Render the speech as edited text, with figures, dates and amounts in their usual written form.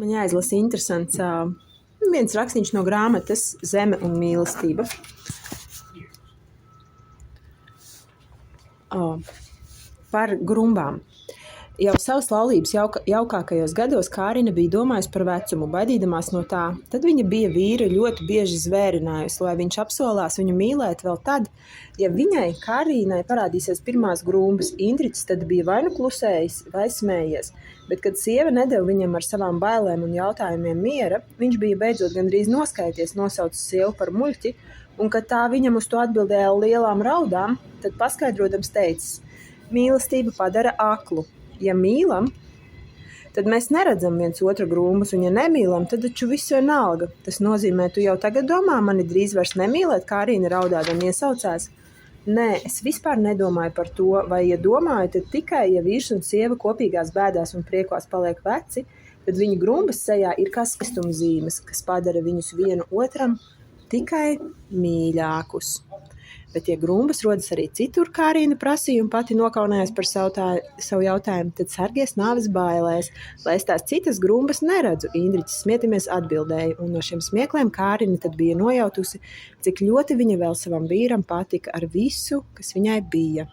Man jāizlasa interesants viens rakstīns no grāmatas Zeme un mīlestība. Par grumbām. Jau savas laulības jaukākajos gados Kārina bija domājusi par vecumu, baidīdamās no tā. Tad viņa bija vīru ļoti bieži zvērinājusi, lai viņš apsolās viņu mīlēt vēl tad, ja viņai, Kārīnai, parādīsies pirmās grumbas. Indriķis tad bija vai nu klusējis, vai smējies, bet kad sieva nedeva viņam ar savām bailēm un jautājumiem miera, viņš bija beidzot gandrīz noskaities, nosaucis sievu par muļķi, un kad tā viņam uz to atbildēja lielām raudām, tad paskaidrodams teicis: mīlestība padara aklu. Ja mīlam, tad mēs neredzam viens otru grumbas, un ja nemīlam, tad taču viss vienalga. Tas nozīmē, tu jau tagad domā mani drīz vairs nemīlēt, Kārīna raudādam iesaucās. Nē, es vispār nedomāju par to, vai, ja domāju, tad tikai, ja vīrs un sieva kopīgās bēdās un priekos paliek veci, tad viņu grumbas sejā ir kā skaistumzīmes, kas padara viņus vienu otram tikai mīļākus. Bet, ja grumbas rodas arī citur, Kārīna prasīja un pati nokaunējās par savu jautājumu, tad sargies nāves bailēs, lai es tās citas grumbas neredzu, Indriķis smietamies atbildēja, un no šiem smiekliem Kārina tad bija nojautusi, cik ļoti viņa vēl savam vīram patika ar visu, kas viņai bija.